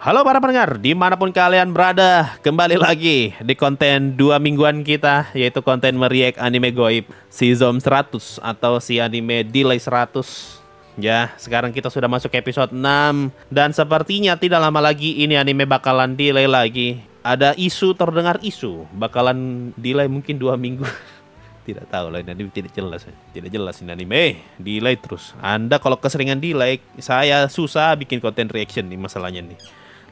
Halo para pendengar, dimanapun kalian berada, kembali lagi di konten 2 mingguan kita, yaitu konten mereact anime goib si Zom 100 atau si anime Delay 100. Ya, sekarang kita sudah masuk episode 6 dan sepertinya tidak lama lagi ini anime bakalan delay lagi. Ada isu, terdengar isu bakalan delay mungkin 2 minggu. Tidak tahu lah, ini tidak jelas. Tidak jelas ini anime, delay terus. Anda kalau keseringan delay, saya susah bikin konten reaction nih masalahnya nih.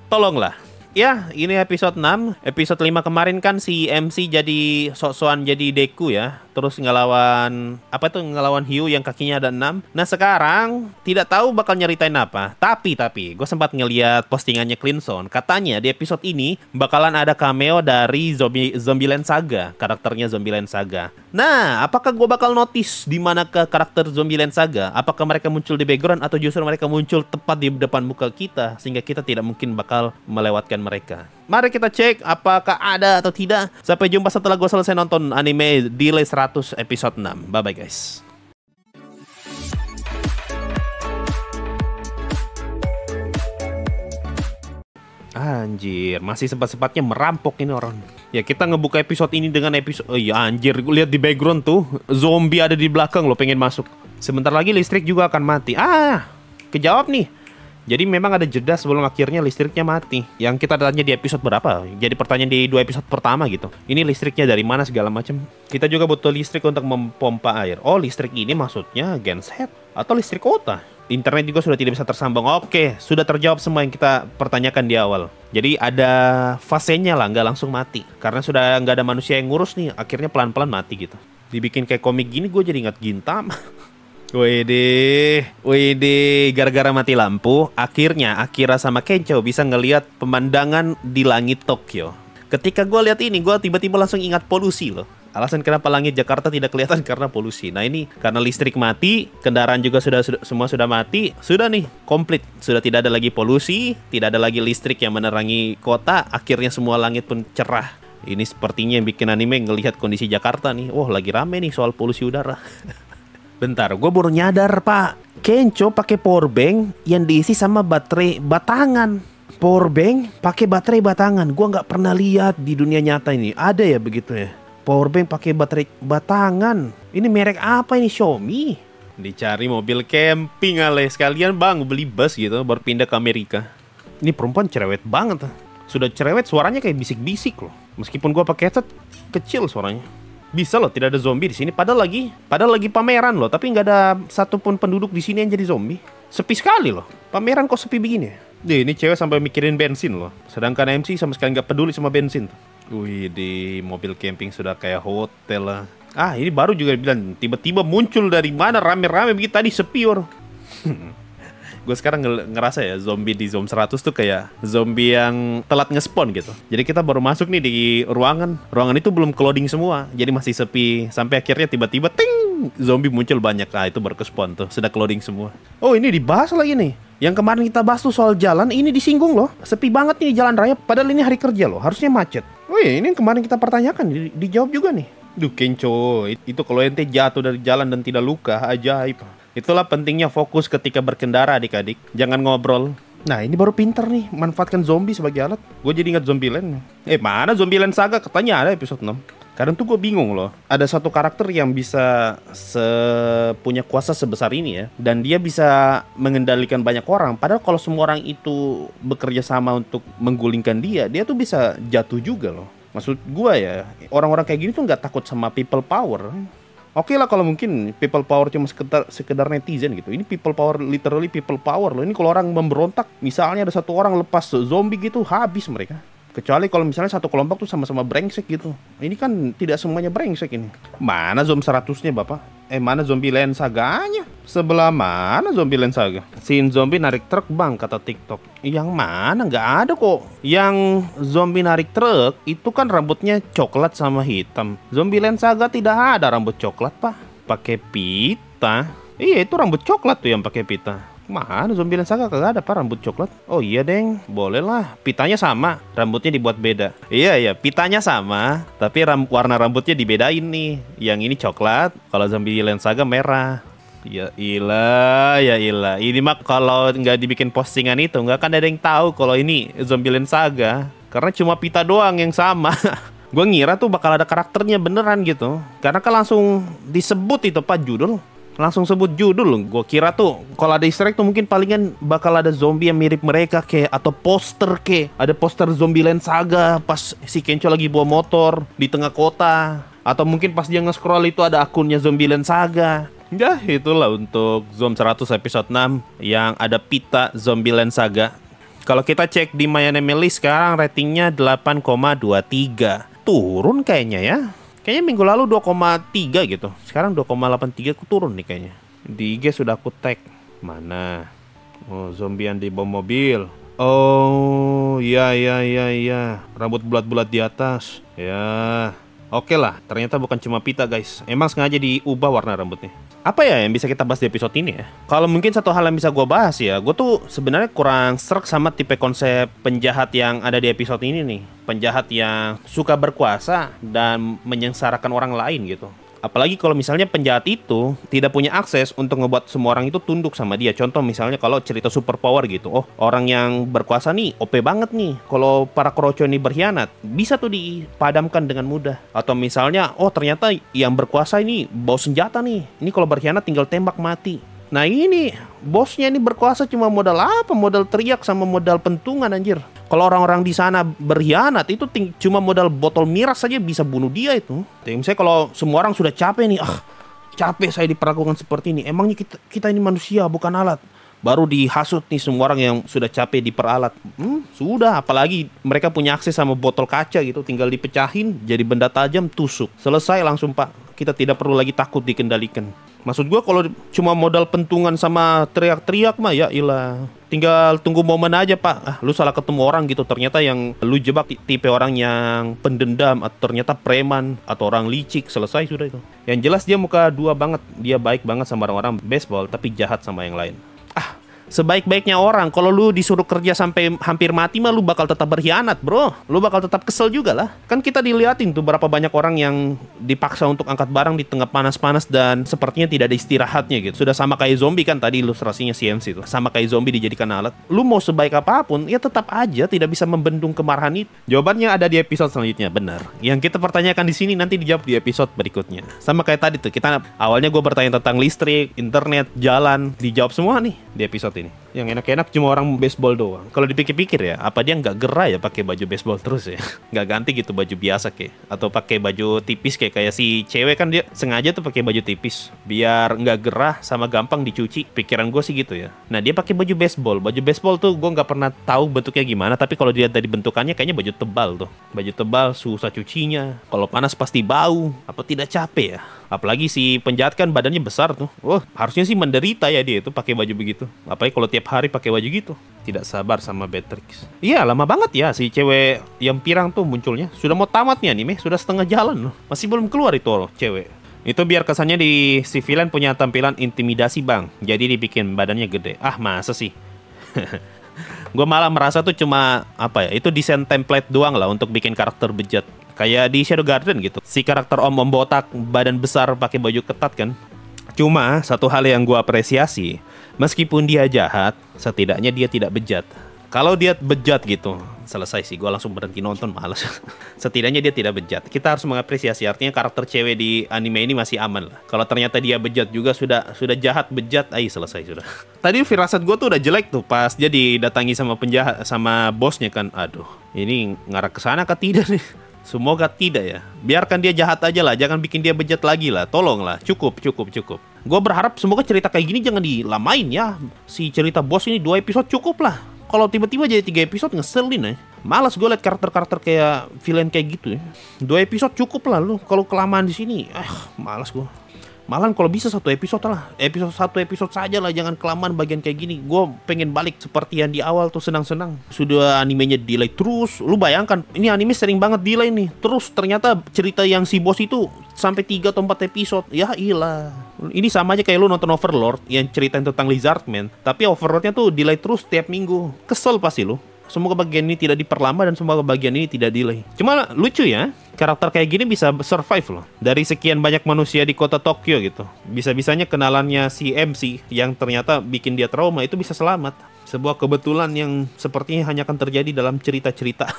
Tolonglah. Ya, ini episode 6. Episode 5 kemarin kan si MC jadi sok-sokan jadi Deku ya. Terus ngelawan, ngelawan Hiu yang kakinya ada 6. Nah sekarang, tidak tahu bakal nyeritain apa. Tapi, gue sempat ngeliat postingannya Cleanson. Katanya di episode ini bakalan ada cameo dari Zombieland Saga. Karakternya Zombieland Saga. Nah, apakah gue bakal notice di mana ke karakter Zombieland Saga? Apakah mereka muncul di background atau justru mereka muncul tepat di depan muka kita sehingga kita tidak mungkin bakal melewatkan mereka? Mari kita cek apakah ada atau tidak. Sampai jumpa setelah gue selesai nonton anime Delay 100 episode 6. Bye bye guys. Anjir, masih sempat-sempatnya merampok ini orang. Ya kita ngebuka episode ini dengan episode. Oh iya anjir, gue lihat di background tuh zombie ada di belakang lo pengen masuk. Sebentar lagi listrik juga akan mati. Kejawab nih. Jadi memang ada jeda sebelum akhirnya listriknya mati. Yang kita tanya di episode berapa? Jadi pertanyaan di 2 episode pertama gitu. Ini listriknya dari mana segala macam. Kita juga butuh listrik untuk mempompa air. Oh, listrik ini maksudnya genset atau listrik kota. Internet juga sudah tidak bisa tersambung. Oke, sudah terjawab semua yang kita pertanyakan di awal. Jadi ada fasenya lah, nggak langsung mati. Karena sudah nggak ada manusia yang ngurus nih, akhirnya pelan-pelan mati gitu. Dibikin kayak komik gini, gue jadi ingat Gintama. Wede, gara-gara mati lampu, akhirnya Akira sama Kencho bisa ngelihat pemandangan di langit Tokyo. Ketika gue lihat ini, gue tiba-tiba langsung ingat polusi loh. Alasan kenapa langit Jakarta tidak kelihatan karena polusi. Nah ini karena listrik mati, kendaraan juga semua sudah mati, sudah nih komplit, sudah tidak ada lagi polusi, tidak ada lagi listrik yang menerangi kota, akhirnya semua langit pun cerah. Ini sepertinya yang bikin anime ngelihat kondisi Jakarta nih. Wah lagi rame nih soal polusi udara. Bentar, gue baru nyadar pak, Kencho pakai powerbank yang diisi sama baterai batangan. Powerbank pakai baterai batangan, gue nggak pernah lihat di dunia nyata ini. Ada ya begitu ya? Powerbank pakai baterai batangan. Ini merek apa ini, Xiaomi? Dicari mobil camping ale sekalian bang, beli bus gitu, baru pindah ke Amerika. Ini perempuan cerewet banget. Sudah cerewet, suaranya kayak bisik-bisik loh. Meskipun gue pakai headset, kecil suaranya. Bisa loh tidak ada zombie di sini. Padahal lagi pameran loh, tapi nggak ada satupun penduduk di sini yang jadi zombie. Sepi sekali loh. Pameran kok sepi begini? Deh, ini cewek sampai mikirin bensin loh. Sedangkan MC sama sekali nggak peduli sama bensin tuh. Wih, di mobil camping sudah kayak hotel lah. Ini baru juga bilang tiba-tiba muncul dari mana rame-rame begitu tadi sepi orang. Gue sekarang ngerasa ya zombie di Zom 100 tuh kayak zombie yang telat nge-spawn gitu. Jadi kita baru masuk nih di ruangan. Ruangan itu belum loading semua. Jadi masih sepi. Sampai akhirnya tiba-tiba ting, zombie muncul banyak. Itu baru ke-spawn tuh. Sudah loading semua. Oh ini dibahas lagi nih. Yang kemarin kita bahas tuh soal jalan. Ini disinggung loh. Sepi banget nih jalan raya. Padahal ini hari kerja loh. Harusnya macet. Oh iya ini yang kemarin kita pertanyakan. Dijawab juga nih. Duh Kencho. Itu kalau ente jatuh dari jalan dan tidak luka. Ajaib. Itulah pentingnya fokus ketika berkendara adik-adik. Jangan ngobrol. Nah ini baru pinter nih. Manfaatkan zombie sebagai alat. Gue jadi ingat Zombieland. Mana Zombieland Saga? Katanya ada episode 6. Kadang tuh gue bingung loh. Ada satu karakter yang bisa punya kuasa sebesar ini ya. Dan dia bisa mengendalikan banyak orang. Padahal kalau semua orang itu bekerja sama untuk menggulingkan dia. Dia tuh bisa jatuh juga loh. Maksud gue ya. Orang-orang kayak gini tuh gak takut sama people power. Oke lah kalau mungkin people power cuma sekedar netizen gitu. Ini people power, literally people power loh. Ini kalau orang memberontak, misalnya ada satu orang lepas zombie gitu, habis mereka. Kecuali kalau misalnya satu kelompok tuh sama-sama brengsek gitu. Ini kan tidak semuanya brengsek ini. Mana Zom 100-nya bapak? Mana Zombieland Saganya? Sebelah mana Zombieland Saga? Scene zombie narik truk bang, kata TikTok. Yang mana? Nggak ada kok. Yang zombie narik truk itu kan rambutnya coklat sama hitam. Zombieland Saga tidak ada rambut coklat pak. Pakai pita. Iya itu rambut coklat tuh yang pakai pita. Mana Zombieland Saga kagak ada pak rambut coklat. Oh iya deng, boleh lah. Pitanya sama, rambutnya dibuat beda. Iya pitanya sama, tapi warna rambutnya dibedain nih. Yang ini coklat, kalau Zombieland Saga merah. Ya ilah, ya ilah. Ini mah kalau nggak dibikin postingan itu nggak akan ada yang tahu kalau ini Zombieland Saga. Karena cuma pita doang yang sama. Gue ngira tuh bakal ada karakternya beneran gitu. Karena kan langsung disebut itu Pak judul. Langsung sebut judul loh. Gue kira tuh kalau ada easter egg tuh mungkin palingan bakal ada zombie yang mirip mereka kayak, atau poster kayak. Ada poster Zombieland Saga pas si Kencho lagi bawa motor di tengah kota. Atau mungkin pas dia nge-scroll itu ada akunnya Zombieland Saga. Ya itulah untuk Zom 100 episode 6 yang ada pita Zombieland Saga. Kalau kita cek di My Anime List sekarang ratingnya 8,23. Turun kayaknya ya. Kayaknya minggu lalu 2,3 gitu. Sekarang 2,83 turun nih kayaknya. Di IG sudah aku tag. Mana? Oh, zombie yang di bom mobil. Oh, iya. Rambut bulat-bulat di atas. Ya. Oke lah, ternyata bukan cuma pita guys. Emang sengaja diubah warna rambutnya. Apa ya yang bisa kita bahas di episode ini ya? Kalau mungkin satu hal yang bisa gue bahas ya, gue tuh sebenarnya kurang srek sama tipe konsep penjahat yang ada di episode ini nih. Penjahat yang suka berkuasa dan menyengsarakan orang lain gitu. Apalagi kalau misalnya penjahat itu tidak punya akses untuk ngebuat semua orang itu tunduk sama dia. Contoh misalnya kalau cerita superpower gitu. Oh, orang yang berkuasa nih OP banget nih. Kalau para kroco ini berkhianat, bisa tuh dipadamkan dengan mudah. Atau misalnya, oh ternyata yang berkuasa ini bawa senjata nih. Ini kalau berkhianat tinggal tembak mati. Nah ini, bosnya ini berkuasa cuma modal apa? Modal teriak sama modal pentungan anjir. Kalau orang-orang di sana berkhianat itu cuma modal botol miras saja bisa bunuh dia itu. Misalnya kalau semua orang sudah capek nih, capek saya diperlakukan seperti ini. Emangnya kita ini manusia bukan alat. Baru dihasut nih semua orang yang sudah capek diperalat. Sudah, apalagi mereka punya akses sama botol kaca gitu, tinggal dipecahin jadi benda tajam tusuk. Selesai langsung Pak. Kita tidak perlu lagi takut dikendalikan. Maksud gue kalau cuma modal pentungan sama teriak-teriak mah ya ilah. Tinggal tunggu momen aja Pak. Lu salah ketemu orang gitu. Ternyata yang lu jebak tipe orang yang pendendam, atau ternyata preman, atau orang licik. Selesai sudah itu. Yang jelas dia muka dua banget. Dia baik banget sama orang-orang baseball, tapi jahat sama yang lain. Sebaik-baiknya orang, kalau lu disuruh kerja sampai hampir mati mah lu bakal tetap berkhianat bro. Lu bakal tetap kesel juga lah. Kan kita diliatin tuh berapa banyak orang yang dipaksa untuk angkat barang di tengah panas-panas dan sepertinya tidak ada istirahatnya gitu. Sudah sama kayak zombie kan tadi ilustrasinya CMC tuh. Sama kayak zombie dijadikan alat. Lu mau sebaik apapun, ya tetap aja tidak bisa membendung kemarahan itu. Jawabannya ada di episode selanjutnya, benar. Yang kita pertanyakan di sini nanti dijawab di episode berikutnya. Sama kayak tadi tuh, kita awalnya gue bertanya tentang listrik, internet, jalan, dijawab semua nih di episode ini. Yang enak-enak cuma orang baseball doang. Kalau dipikir-pikir ya, apa dia nggak gerah ya pakai baju baseball terus ya? Nggak ganti gitu baju biasa kayak, atau pakai baju tipis kayak si cewek kan dia sengaja tuh pakai baju tipis biar nggak gerah sama gampang dicuci. Pikiran gue sih gitu ya. Nah dia pakai baju baseball. Baju baseball tuh gue nggak pernah tahu bentuknya gimana, tapi kalau dilihat dari bentukannya kayaknya baju tebal tuh. Baju tebal, susah cucinya. Kalau panas pasti bau. Apa tidak capek ya? Apalagi si penjahat kan badannya besar tuh. Harusnya sih menderita ya dia itu pakai baju begitu. Apalagi kalau tiap hari pakai baju gitu. Tidak sabar sama Beatrix. Iya, lama banget ya si cewek yang pirang tuh munculnya. Sudah mau tamat nih anime, sudah setengah jalan loh. Masih belum keluar itu cewek. Itu biar kesannya di si villain punya tampilan intimidasi bang. Jadi dibikin badannya gede. Masa sih? Gue malah merasa tuh cuma apa ya? Itu desain template doang lah untuk bikin karakter bejat. Kayak di Shadow Garden gitu. Si karakter om botak, badan besar, pakai baju ketat kan. Cuma satu hal yang gue apresiasi, meskipun dia jahat, setidaknya dia tidak bejat. Kalau dia bejat gitu, selesai sih, gue langsung berhenti nonton, males. Setidaknya dia tidak bejat. Kita harus mengapresiasi, artinya karakter cewek di anime ini masih aman lah. Kalau ternyata dia bejat juga, sudah jahat bejat, selesai sudah. Tadi firasat gue tuh udah jelek tuh pas dia didatangi sama penjahat, sama bosnya kan. Aduh, ini ngarah ke sana kah tidak nih? Semoga tidak ya. Biarkan dia jahat aja lah, jangan bikin dia bejat lagi lah. Tolonglah, cukup. Gue berharap semoga cerita kayak gini jangan dilamain ya. Si cerita bos ini 2 episode cukup lah. Kalau tiba-tiba jadi 3 episode ngeselin ya. Malas gue liat karakter-karakter kayak villain kayak gitu ya. 2 episode cukup lah lu. Kalau kelamaan di sini, malas gue. Malah kalau bisa 1 episode lah. Satu episode saja lah, jangan kelamaan bagian kayak gini. Gue pengen balik seperti yang di awal tuh, senang-senang. Sudah animenya delay terus. Lu bayangkan, ini anime sering banget delay nih. Terus ternyata cerita yang si bos itu sampai 3 atau 4 episode. Ya ilah. Ini sama aja kayak lu nonton Overlord yang ceritain tentang Lizardman. Tapi Overlordnya tuh delay terus tiap minggu. Kesel pasti lu. Semoga bagian ini tidak diperlama dan semoga bagian ini tidak delay. Cuma lucu ya, karakter kayak gini bisa survive loh. Dari sekian banyak manusia di kota Tokyo gitu. Bisa-bisanya kenalannya si MC yang ternyata bikin dia trauma itu bisa selamat. Sebuah kebetulan yang sepertinya hanya akan terjadi dalam cerita-cerita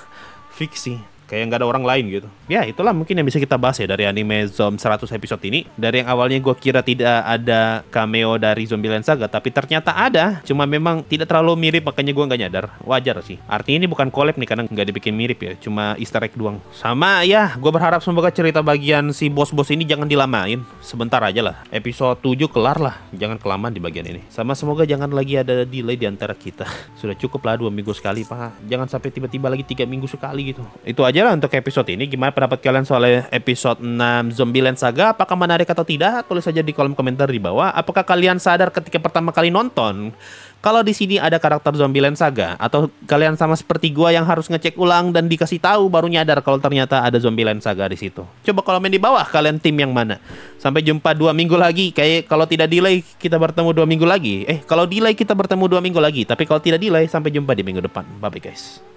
fiksi. Kayak nggak ada orang lain gitu. Ya itulah mungkin yang bisa kita bahas ya dari anime Zom 100 episode ini. Dari yang awalnya gue kira tidak ada cameo dari Zombieland Saga, tapi ternyata ada. Cuma memang tidak terlalu mirip, makanya gue nggak nyadar. Wajar sih. Artinya ini bukan collab nih, karena nggak dibikin mirip ya. Cuma easter egg doang. Sama ya, gue berharap semoga cerita bagian si bos-bos ini jangan dilamain. Sebentar aja lah. Episode 7 kelar lah. Jangan kelamaan di bagian ini. Sama semoga jangan lagi ada delay di antara kita. Sudah cukup lah 2 minggu sekali, Pak. Jangan sampai tiba-tiba lagi 3 minggu sekali gitu. Itu aja lah untuk episode ini. Gimana pendapat kalian soal episode 6 Zombieland Saga? Apakah menarik atau tidak? Tulis saja di kolom komentar di bawah. Apakah kalian sadar ketika pertama kali nonton kalau di sini ada karakter Zombieland Saga? Atau kalian sama seperti gua yang harus ngecek ulang dan dikasih tahu baru nyadar kalau ternyata ada Zombieland Saga di situ? Coba komen di bawah kalian tim yang mana. Sampai jumpa 2 minggu lagi. Kayak kalau tidak delay kita bertemu 2 minggu lagi. Kalau delay kita bertemu 2 minggu lagi. Tapi kalau tidak delay sampai jumpa di minggu depan. Bye bye guys.